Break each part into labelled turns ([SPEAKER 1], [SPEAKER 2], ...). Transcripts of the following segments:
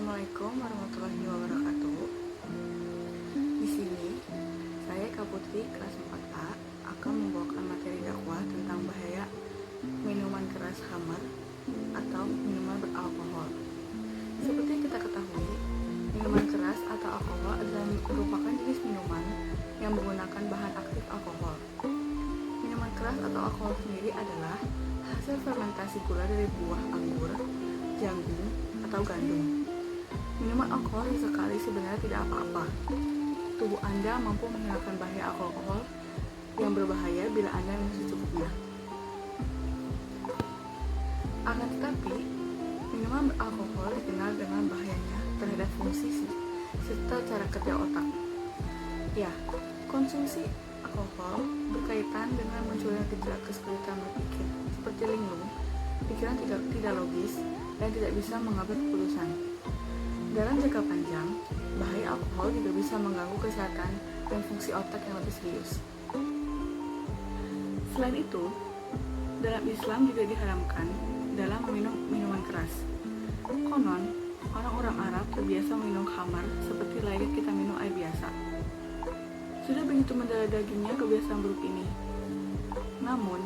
[SPEAKER 1] Assalamualaikum warahmatullahi wabarakatuh. Di sini, saya Kak Putri kelas 4A akan membawakan materi dakwah tentang bahaya minuman keras khamar atau minuman beralkohol. Seperti yang kita ketahui, minuman keras atau alkohol adalah merupakan jenis minuman yang menggunakan bahan aktif alkohol. Minuman keras atau alkohol sendiri adalah hasil fermentasi gula dari buah anggur, jagung, atau gandum. Minuman alkohol sesekali sebenarnya tidak apa-apa. Tubuh Anda mampu menghilangkan bahaya alkohol yang berbahaya bila Anda minum secukupnya. Akan tetapi, minuman beralkohol dikenal dengan bahayanya terhadap fungsi serta cara kerja otak. Ya, konsumsi alkohol berkaitan dengan munculnya gejala kesulitan berpikir seperti linglung, pikiran tidak logis, dan tidak bisa mengambil keputusan. Dalam jangka panjang, bahaya alkohol juga bisa mengganggu kesehatan dan fungsi otak yang lebih serius. Selain itu, dalam Islam juga diharamkan dalam meminum minuman keras. Konon, orang-orang Arab terbiasa minum khamar seperti layaknya kita minum air biasa. Sudah begitu mendarah dagingnya kebiasaan buruk ini. Namun,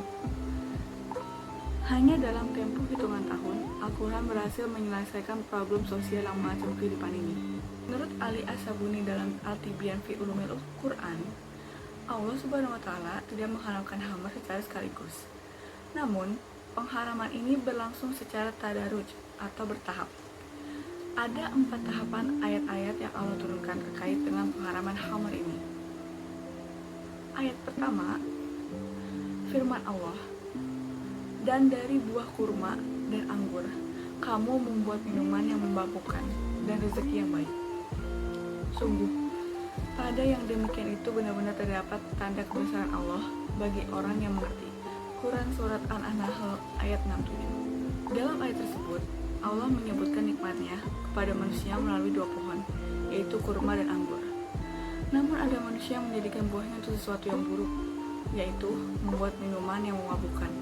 [SPEAKER 1] hanya dalam tempo hitungan tahun, Al-Quran berhasil menyelesaikan problem sosial yang mengancam kehidupan ini. Menurut Ali As-Sabuni dalam Al-Tibyan fi Ulumil Quran, Allah Subhanahu wa Ta'ala tidak mengharamkan khamar secara sekaligus. Namun, pengharaman ini berlangsung secara tadaruj atau bertahap. Ada 4 tahapan ayat-ayat yang Allah turunkan terkait dengan pengharaman khamar ini. Ayat pertama, firman Allah, dan dari buah kurma dan anggur, kamu membuat minuman yang memabukkan dan rezeki yang baik. Sungguh, pada yang demikian itu benar-benar terdapat tanda kebesaran Allah bagi orang yang mengerti. Quran Surat An-Nahl ayat 67. Dalam ayat tersebut, Allah menyebutkan nikmatnya kepada manusia melalui 2 pohon, yaitu kurma dan anggur. Namun ada manusia yang menjadikan buahnya untuk sesuatu yang buruk, yaitu membuat minuman yang memabukkan.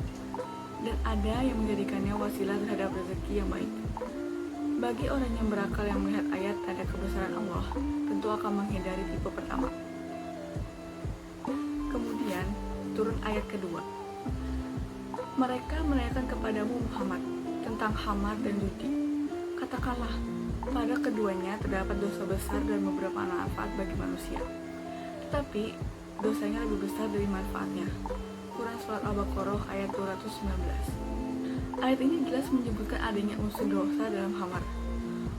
[SPEAKER 1] Dan ada yang menjadikannya wasilah terhadap rezeki yang baik. Bagi orang yang berakal yang melihat ayat tanda kebesaran Allah, tentu akan menghindari tipe pertama. Kemudian, turun ayat kedua. Mereka menanyakan kepadamu Muhammad tentang khamar dan judi. Katakanlah, pada keduanya terdapat dosa besar dan beberapa manfaat bagi manusia. Tetapi, dosanya lebih besar dari manfaatnya. Quran Surat Al-Baqarah ayat 219. Ayat ini jelas menyebutkan adanya unsur dosa dalam khamar.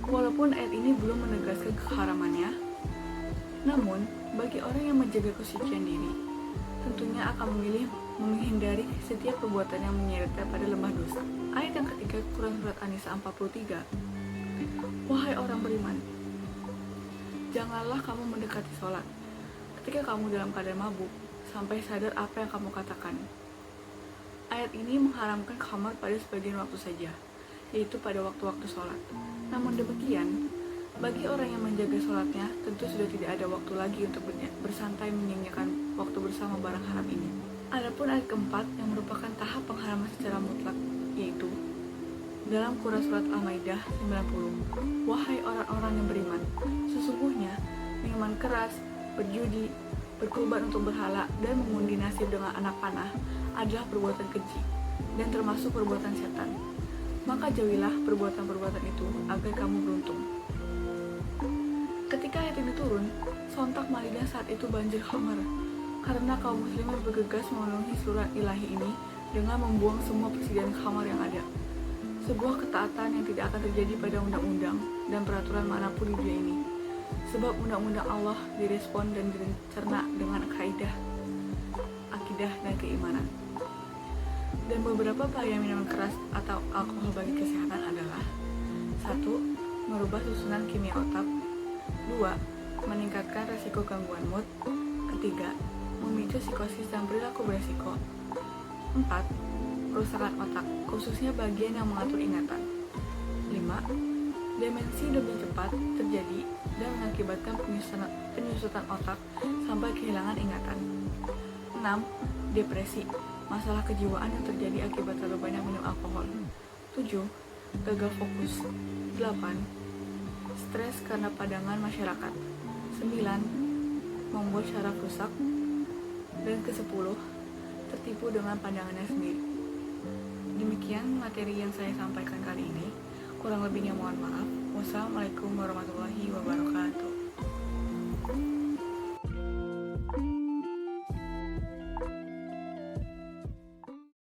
[SPEAKER 1] Walaupun ayat ini belum menegaskan keharamannya, namun bagi orang yang menjaga kesucian diri, tentunya akan memilih menghindari setiap perbuatan yang menyeret pada lembah dosa. Ayat yang ketiga, Quran Surat An-Nisa 43. Wahai orang beriman, janganlah kamu mendekati sholat ketika kamu dalam keadaan mabuk, sampai sadar apa yang kamu katakan. Ayat ini mengharamkan khamar pada sebagian waktu saja, yaitu pada waktu-waktu sholat. Namun demikian, bagi orang yang menjaga sholatnya, tentu sudah tidak ada waktu lagi untuk bersantai menyanyikan waktu bersama barang haram ini. Adapun ayat keempat yang merupakan tahap pengharaman secara mutlak, yaitu dalam Quran Surat Al-Maidah 90. Wahai orang-orang yang beriman, sesungguhnya minuman keras, berjudi, berkorban untuk berhala, dan mengundi nasib dengan anak panah adalah perbuatan keji dan termasuk perbuatan setan. Maka jauhilah perbuatan-perbuatan itu agar kamu beruntung. Ketika ayat ini turun, sontak Madinah saat itu banjir khamar karena kaum muslimin bergegas memenuhi surat ilahi ini dengan membuang semua persediaan khamar yang ada. Sebuah ketaatan yang tidak akan terjadi pada undang-undang dan peraturan manapun di dunia ini. Sebab undang-undang Allah direspon dan dicerna dengan kaidah, akidah, dan keimanan. Dan beberapa bahaya minuman keras atau alkohol bagi kesehatan adalah 1. Merubah susunan kimia otak. 2. Meningkatkan resiko gangguan mood. 3. Memicu psikosis dan perilaku beresiko. 4. Kerusakan otak, khususnya bagian yang mengatur ingatan. 5. Demensi lebih cepat terjadi dan mengakibatkan penyusutan otak sampai kehilangan ingatan. 6. Depresi, masalah kejiwaan yang terjadi akibat terlalu banyak minum alkohol. 7. Gagal fokus. 8. stres karena pandangan masyarakat. 9. Membuat syaraf rusak. Dan ke-10, tertipu dengan pandangannya sendiri. Demikian materi yang saya sampaikan kali ini. Kurang lebihnya mohon maaf. Wassalamualaikum warahmatullahi wabarakatuh.